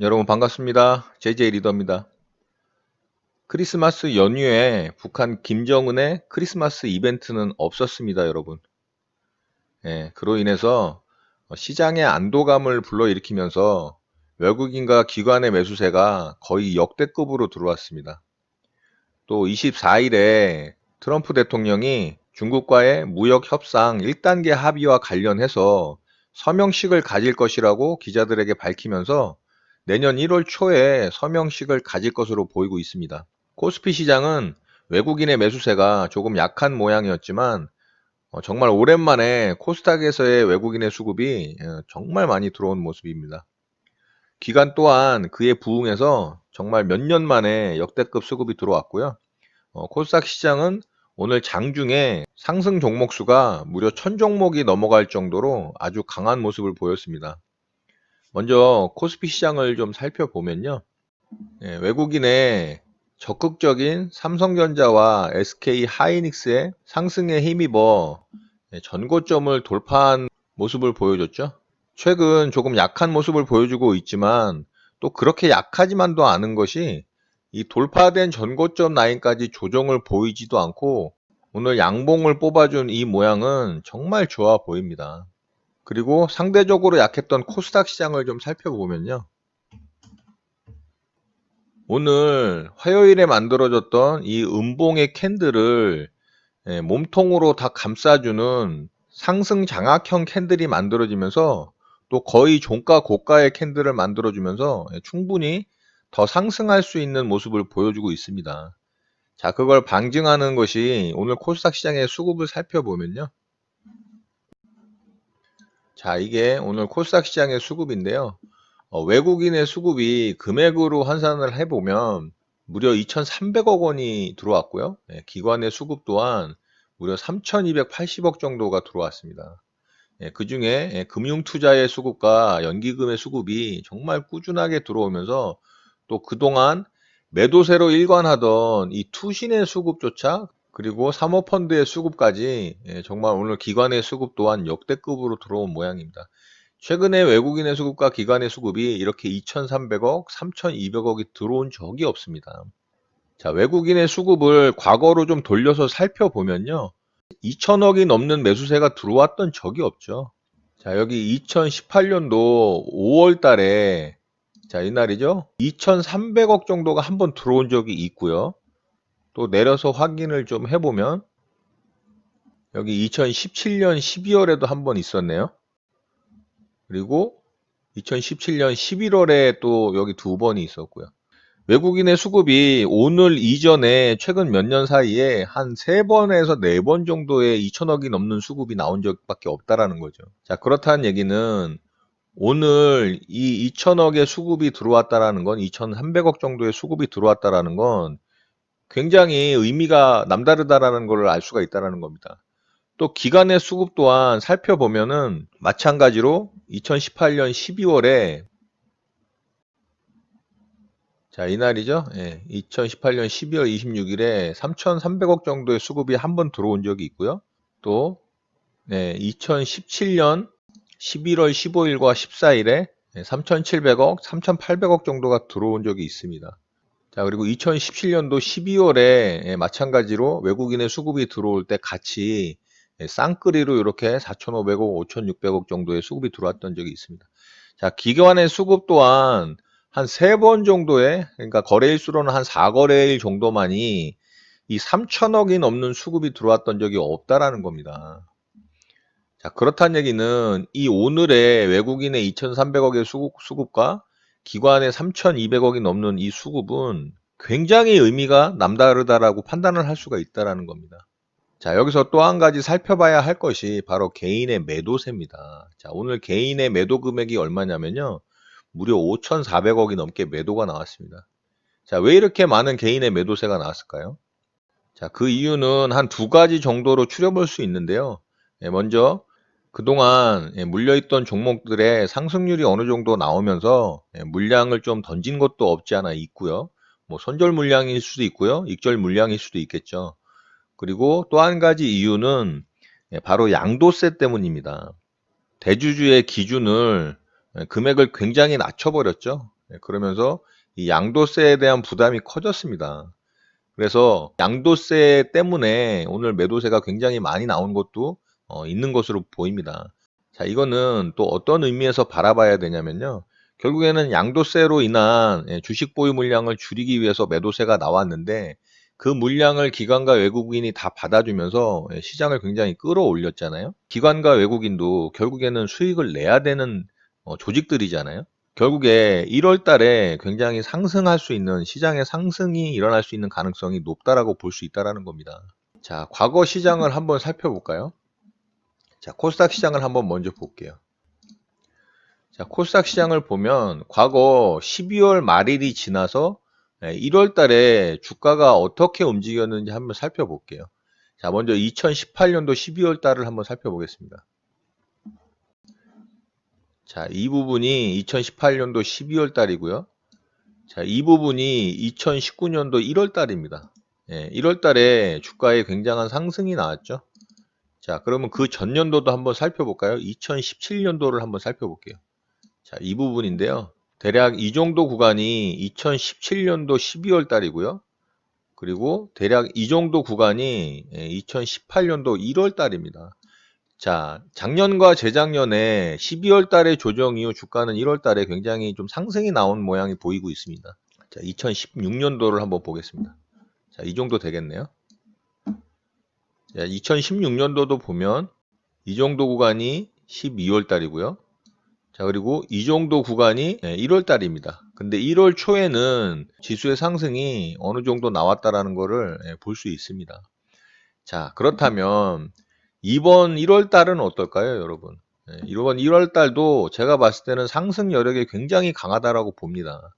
여러분 반갑습니다. JJ 리더입니다. 크리스마스 연휴에 북한 김정은의 크리스마스 이벤트는 없었습니다, 여러분. 그로 인해서 시장의 안도감을 불러일으키면서 외국인과 기관의 매수세가 거의 역대급으로 들어왔습니다. 또 24일에 트럼프 대통령이 중국과의 무역 협상 1단계 합의와 관련해서 서명식을 가질 것이라고 기자들에게 밝히면서 내년 1월 초에 서명식을 가질 것으로 보이고 있습니다. 코스피 시장은 외국인의 매수세가 조금 약한 모양이었지만 정말 오랜만에 코스닥에서의 외국인의 수급이 정말 많이 들어온 모습입니다. 기관 또한 그에 부응해서 정말 몇 년 만에 역대급 수급이 들어왔고요. 코스닥 시장은 오늘 장중에 상승 종목 수가 무려 1000종목이 넘어갈 정도로 아주 강한 모습을 보였습니다. 먼저 코스피 시장을 좀 살펴보면요. 외국인의 적극적인 삼성전자와 SK 하이닉스의 상승에 힘입어 전고점을 돌파한 모습을 보여줬죠. 최근 조금 약한 모습을 보여주고 있지만 또 그렇게 약하지만도 않은 것이 이 돌파된 전고점 라인까지 조정을 보이지도 않고 오늘 양봉을 뽑아준 이 모양은 정말 좋아 보입니다. 그리고 상대적으로 약했던 코스닥 시장을 좀 살펴보면요. 오늘 화요일에 만들어졌던 이 음봉의 캔들을 몸통으로 다 감싸주는 상승 장악형 캔들이 만들어지면서 또 거의 종가 고가의 캔들을 만들어주면서 충분히 더 상승할 수 있는 모습을 보여주고 있습니다. 자, 그걸 방증하는 것이 오늘 코스닥 시장의 수급을 살펴보면요. 자, 이게 오늘 코스닥 시장의 수급인데요. 외국인의 수급이 금액으로 환산을 해보면 무려 2,300억 원이 들어왔고요. 기관의 수급 또한 무려 3,280억 정도가 들어왔습니다. 그 중에 금융투자의 수급과 연기금의 수급이 정말 꾸준하게 들어오면서 또 그동안 매도세로 일관하던 이 투신의 수급조차 그리고 사모펀드의 수급까지 정말 오늘 기관의 수급 또한 역대급으로 들어온 모양입니다. 최근에 외국인의 수급과 기관의 수급이 이렇게 2,300억, 3,200억이 들어온 적이 없습니다. 자, 외국인의 수급을 과거로 좀 돌려서 살펴보면요. 2,000억이 넘는 매수세가 들어왔던 적이 없죠. 자, 여기 2018년도 5월 달에 자, 이날이죠. 2,300억 정도가 한번 들어온 적이 있고요. 또 내려서 확인을 좀 해보면 여기 2017년 12월에도 한번 있었네요. 그리고 2017년 11월에 또 여기 두 번이 있었고요. 외국인의 수급이 오늘 이전에 최근 몇 년 사이에 한 3번에서 4번 정도의 2천억이 넘는 수급이 나온 적밖에 없다라는 거죠. 자, 그렇다는 얘기는 오늘 이 2천억의 수급이 들어왔다라는 건 2,300억 정도의 수급이 들어왔다라는 건 굉장히 의미가 남다르다라는 걸 알 수가 있다라는 겁니다. 또 기관의 수급 또한 살펴보면은 마찬가지로 2018년 12월에 자, 이날이죠. 2018년 12월 26일에 3,300억 정도의 수급이 한 번 들어온 적이 있고요. 또 2017년 11월 15일과 14일에 3,700억, 3,800억 정도가 들어온 적이 있습니다. 자, 그리고 2017년도 12월에 마찬가지로 외국인의 수급이 들어올 때 같이 쌍끌이로 이렇게 4,500억, 5,600억 정도의 수급이 들어왔던 적이 있습니다. 자, 기관의 수급 또한 한 3번 정도의, 그러니까 거래일수로는 한 4거래일 정도만이 이 3천억이 넘는 수급이 들어왔던 적이 없다라는 겁니다. 자, 그렇다는 얘기는 이 오늘의 외국인의 2,300억의 수급과 기관의 3,200억이 넘는 이 수급은 굉장히 의미가 남다르다라고 판단을 할 수가 있다라는 겁니다. 자, 여기서 또 한 가지 살펴봐야 할 것이 바로 개인의 매도세입니다. 자, 오늘 개인의 매도 금액이 얼마냐면요. 무려 5,400억이 넘게 매도가 나왔습니다. 자, 왜 이렇게 많은 개인의 매도세가 나왔을까요? 자, 그 이유는 한 두 가지 정도로 추려볼 수 있는데요. 먼저 그동안 물려있던 종목들의 상승률이 어느 정도 나오면서 물량을 좀 던진 것도 없지 않아 있고요. 뭐 손절 물량일 수도 있고요. 익절 물량일 수도 있겠죠. 그리고 또 한 가지 이유는 바로 양도세 때문입니다. 대주주의 기준을 금액을 굉장히 낮춰버렸죠. 그러면서 이 양도세에 대한 부담이 커졌습니다. 그래서 양도세 때문에 오늘 매도세가 굉장히 많이 나온 것도 있는 것으로 보입니다. 자, 이거는 또 어떤 의미에서 바라봐야 되냐면요. 결국에는 양도세로 인한 주식 보유 물량을 줄이기 위해서 매도세가 나왔는데 그 물량을 기관과 외국인이 다 받아주면서 시장을 굉장히 끌어올렸잖아요. 기관과 외국인도 결국에는 수익을 내야 되는 조직들이잖아요. 결국에 1월 달에 굉장히 상승할 수 있는 시장의 상승이 일어날 수 있는 가능성이 높다라고 볼 수 있다라는 겁니다. 자, 과거 시장을 한번 살펴볼까요? 자, 코스닥 시장을 한번 먼저 볼게요. 자, 코스닥 시장을 보면 과거 12월 말일이 지나서 1월 달에 주가가 어떻게 움직였는지 한번 살펴볼게요. 자, 먼저 2018년도 12월 달을 한번 살펴보겠습니다. 자, 이 부분이 2018년도 12월 달이고요. 자, 이 부분이 2019년도 1월 달입니다. 1월 달에 주가에 굉장한 상승이 나왔죠. 자, 그러면 그 전년도도 한번 살펴볼까요? 2017년도를 한번 살펴볼게요. 자, 이 부분인데요. 대략 이 정도 구간이 2017년도 12월 달이고요. 그리고 대략 이 정도 구간이 2018년도 1월 달입니다. 자, 작년과 재작년에 12월 달에 조정 이후 주가는 1월 달에 굉장히 좀 상승이 나온 모양이 보이고 있습니다. 자, 2016년도를 한번 보겠습니다. 자, 이 정도 되겠네요. 자, 2016년도도 보면 이 정도 구간이 12월 달이고요. 자, 그리고 이 정도 구간이 1월 달입니다. 근데 1월 초에는 지수의 상승이 어느 정도 나왔다라는 것을 볼 수 있습니다. 자, 그렇다면 이번 1월 달은 어떨까요, 여러분? 이번 1월 달도 제가 봤을 때는 상승 여력이 굉장히 강하다라고 봅니다.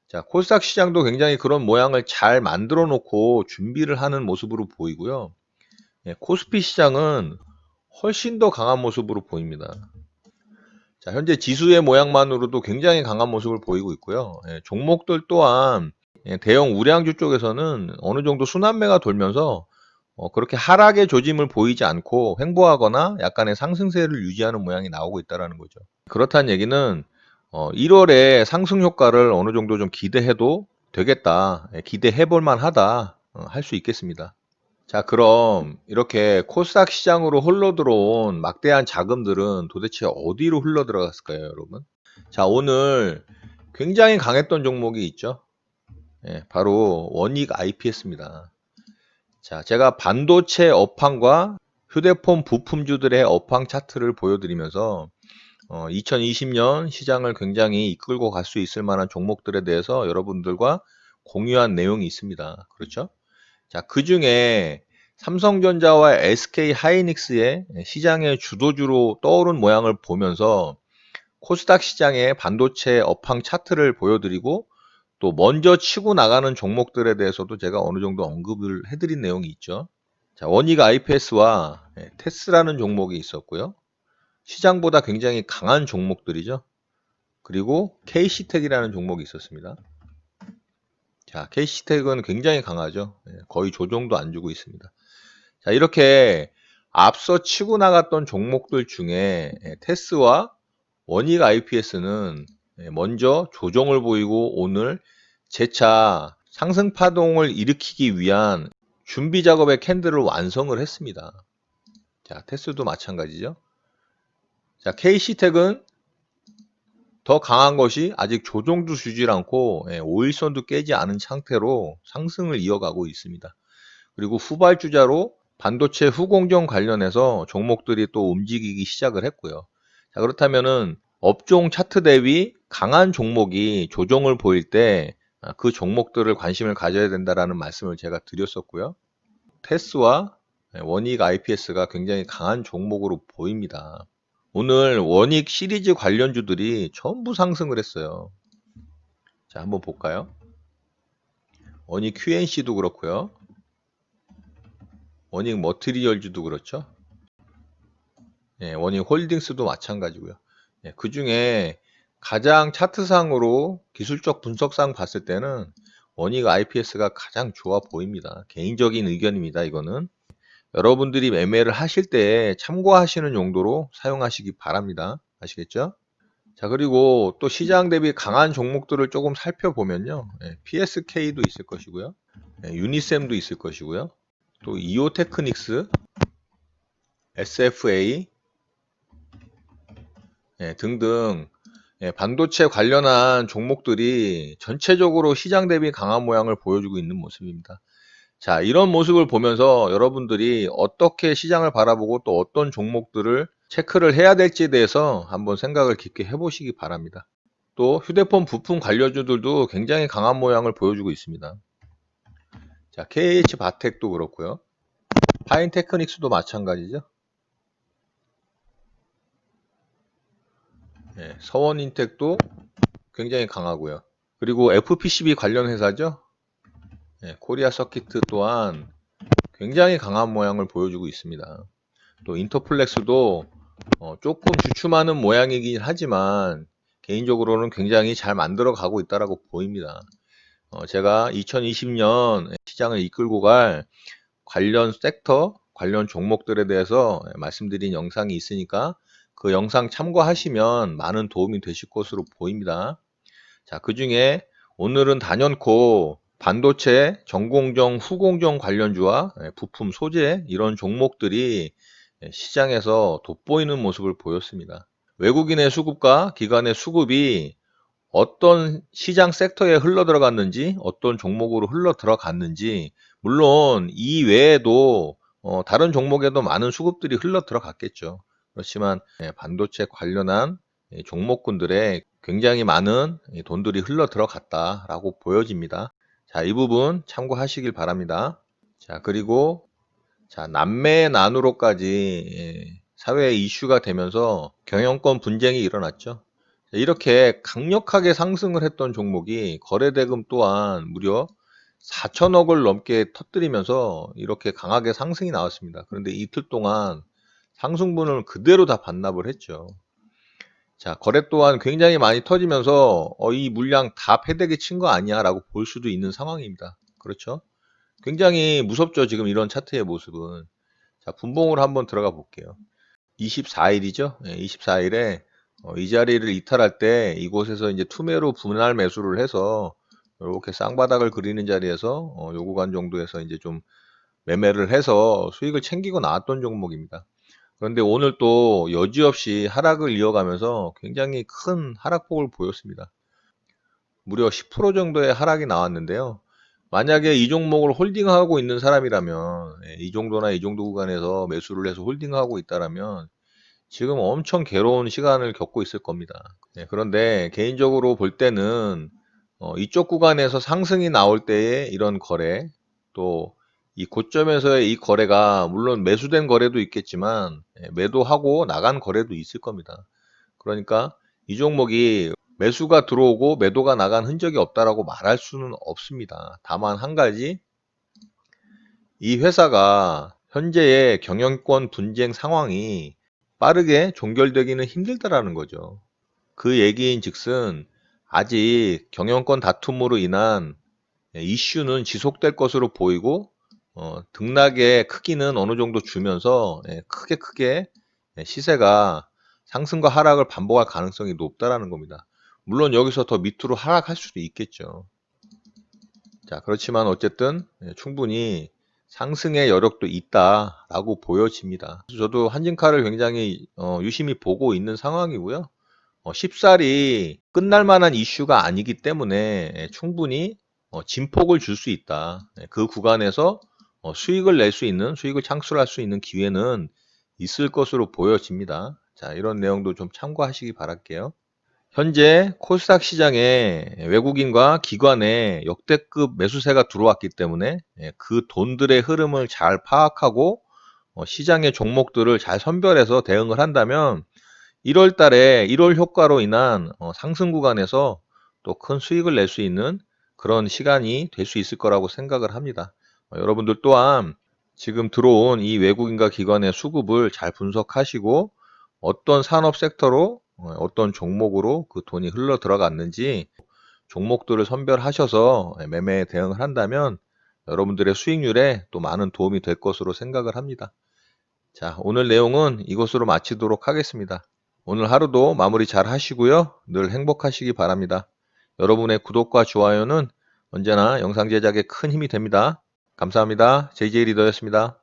자, 코스닥 시장도 굉장히 그런 모양을 잘 만들어 놓고 준비를 하는 모습으로 보이고요. 코스피 시장은 훨씬 더 강한 모습으로 보입니다. 자, 현재 지수의 모양만으로도 굉장히 강한 모습을 보이고 있고요. 종목들 또한 대형 우량주 쪽에서는 어느 정도 순환매가 돌면서 그렇게 하락의 조짐을 보이지 않고 횡보하거나 약간의 상승세를 유지하는 모양이 나오고 있다는 거죠. 그렇다는 얘기는 1월에 상승 효과를 어느 정도 좀 기대해도 되겠다. 기대해 볼 만하다. 할 수 있겠습니다. 자, 그럼 이렇게 코스닥 시장으로 흘러 들어온 막대한 자금들은 도대체 어디로 흘러 들어갔을까요, 여러분? 자, 오늘 굉장히 강했던 종목이 있죠. 바로 원익 IPS입니다. 자, 제가 반도체 업황과 휴대폰 부품주들의 업황 차트를 보여드리면서 2020년 시장을 굉장히 이끌고 갈 수 있을 만한 종목들에 대해서 여러분들과 공유한 내용이 있습니다. 그렇죠? 자, 그 중에 삼성전자와 SK 하이닉스의 시장의 주도주로 떠오른 모양을 보면서 코스닥 시장의 반도체 업황 차트를 보여드리고 또 먼저 치고 나가는 종목들에 대해서도 제가 어느 정도 언급을 해드린 내용이 있죠. 자, 원익 IPS와 테스라는 종목이 있었고요. 시장보다 굉장히 강한 종목들이죠. 그리고 KC텍이라는 종목이 있었습니다. 자, KC텍은 굉장히 강하죠. 거의 조정도 안 주고 있습니다. 자, 이렇게 앞서 치고 나갔던 종목들 중에 테스와 원익 IPS는 먼저 조정을 보이고 오늘 재차 상승 파동을 일으키기 위한 준비 작업의 캔들을 완성을 했습니다. 자, 테스도 마찬가지죠. 자, KC텍은 더 강한 것이 아직 조정도 주질 않고 5일선도 깨지 않은 상태로 상승을 이어가고 있습니다. 그리고 후발주자로 반도체 후공정 관련해서 종목들이 또 움직이기 시작을 했고요. 자, 그렇다면은 업종 차트 대비 강한 종목이 조정을 보일 때 그 종목들을 관심을 가져야 된다라는 말씀을 제가 드렸었고요. 테스와 원익 IPS가 굉장히 강한 종목으로 보입니다. 오늘 원익 시리즈 관련주들이 전부 상승을 했어요. 자, 한번 볼까요? 원익 QNC도 그렇고요. 원익 머티리얼즈도 그렇죠. 원익 홀딩스도 마찬가지고요. 그 중에 가장 차트상으로 기술적 분석상 봤을 때는 원익 IPS가 가장 좋아 보입니다. 개인적인 의견입니다. 이거는 여러분들이 매매를 하실 때 참고하시는 용도로 사용하시기 바랍니다. 아시겠죠? 자, 그리고 또 시장 대비 강한 종목들을 조금 살펴보면요. PSK도 있을 것이고요. 유니셈도 있을 것이고요. 또 이오테크닉스, SFA 등등 반도체 관련한 종목들이 전체적으로 시장 대비 강한 모양을 보여주고 있는 모습입니다. 자, 이런 모습을 보면서 여러분들이 어떻게 시장을 바라보고 또 어떤 종목들을 체크를 해야 될지에 대해서 한번 생각을 깊게 해보시기 바랍니다. 또 휴대폰 부품 관련주들도 굉장히 강한 모양을 보여주고 있습니다. 자, KH 바텍도 그렇고요. 파인테크닉스도 마찬가지죠. 서원인텍도 굉장히 강하고요. 그리고 FPCB 관련 회사죠. 코리아 서키트 또한 굉장히 강한 모양을 보여주고 있습니다. 또 인터플렉스도 조금 주춤하는 모양이긴 하지만 개인적으로는 굉장히 잘 만들어 가고 있다라고 보입니다. 제가 2020년 시장을 이끌고 갈 관련 섹터, 관련 종목들에 대해서 말씀드린 영상이 있으니까 그 영상 참고하시면 많은 도움이 되실 것으로 보입니다. 자, 그 중에 오늘은 단연코 반도체, 전공정, 후공정 관련주와 부품 소재 이런 종목들이 시장에서 돋보이는 모습을 보였습니다. 외국인의 수급과 기관의 수급이 어떤 시장 섹터에 흘러 들어갔는지, 어떤 종목으로 흘러 들어갔는지, 물론 이 외에도 다른 종목에도 많은 수급들이 흘러 들어갔겠죠. 그렇지만 반도체 관련한 종목군들의 굉장히 많은 돈들이 흘러 들어갔다라고 보여집니다. 자, 이 부분 참고하시길 바랍니다. 자, 그리고 자, 남매 난으로까지 사회 이슈가 되면서 경영권 분쟁이 일어났죠. 이렇게 강력하게 상승을 했던 종목이 거래대금 또한 무려 4천억을 넘게 터뜨리면서 이렇게 강하게 상승이 나왔습니다. 그런데 이틀 동안 상승분을 그대로 다 반납을 했죠. 자, 거래 또한 굉장히 많이 터지면서 이 물량 다 패대기 친 거 아니야 라고 볼 수도 있는 상황입니다. 그렇죠? 굉장히 무섭죠. 지금 이런 차트의 모습은. 자, 분봉으로 한번 들어가 볼게요. 24일이죠. 24일에 이 자리를 이탈할 때 이곳에서 이제 투매로 분할 매수를 해서 이렇게 쌍바닥을 그리는 자리에서 요 구간 정도에서 이제 좀 매매를 해서 수익을 챙기고 나왔던 종목입니다. 그런데 오늘 또 여지없이 하락을 이어가면서 굉장히 큰 하락폭을 보였습니다. 무려 10% 정도의 하락이 나왔는데요. 만약에 이 종목을 홀딩하고 있는 사람이라면 이 정도나 이 정도 구간에서 매수를 해서 홀딩하고 있다라면 지금 엄청 괴로운 시간을 겪고 있을 겁니다. 그런데 개인적으로 볼 때는 이쪽 구간에서 상승이 나올 때의 이런 거래, 또 이 고점에서의 이 거래가 물론 매수된 거래도 있겠지만 매도하고 나간 거래도 있을 겁니다. 그러니까 이 종목이 매수가 들어오고 매도가 나간 흔적이 없다라고 말할 수는 없습니다. 다만 한 가지, 이 회사가 현재의 경영권 분쟁 상황이 빠르게 종결되기는 힘들다라는 거죠. 그 얘기인즉슨 아직 경영권 다툼으로 인한 이슈는 지속될 것으로 보이고 등락의 크기는 어느 정도 주면서 크게 시세가 상승과 하락을 반복할 가능성이 높다라는 겁니다. 물론 여기서 더 밑으로 하락할 수도 있겠죠. 자, 그렇지만 어쨌든 충분히 상승의 여력도 있다라고 보여집니다. 저도 한진카를 굉장히 유심히 보고 있는 상황이고요. 쉽사리 끝날 만한 이슈가 아니기 때문에 충분히 진폭을 줄 수 있다. 그 구간에서 수익을 낼 수 있는, 수익을 창출할 수 있는 기회는 있을 것으로 보여집니다. 자, 이런 내용도 좀 참고하시기 바랄게요. 현재 코스닥 시장에 외국인과 기관의 역대급 매수세가 들어왔기 때문에 그 돈들의 흐름을 잘 파악하고 시장의 종목들을 잘 선별해서 대응을 한다면 1월 달에 1월 효과로 인한 상승 구간에서 또 큰 수익을 낼 수 있는 그런 시간이 될 수 있을 거라고 생각을 합니다. 여러분들 또한 지금 들어온 이 외국인과 기관의 수급을 잘 분석하시고 어떤 산업 섹터로 어떤 종목으로 그 돈이 흘러 들어갔는지 종목들을 선별하셔서 매매에 대응을 한다면 여러분들의 수익률에 또 많은 도움이 될 것으로 생각을 합니다. 자, 오늘 내용은 이것으로 마치도록 하겠습니다. 오늘 하루도 마무리 잘 하시고요. 늘 행복하시기 바랍니다. 여러분의 구독과 좋아요는 언제나 영상 제작에 큰 힘이 됩니다. 감사합니다. JJ 리더였습니다.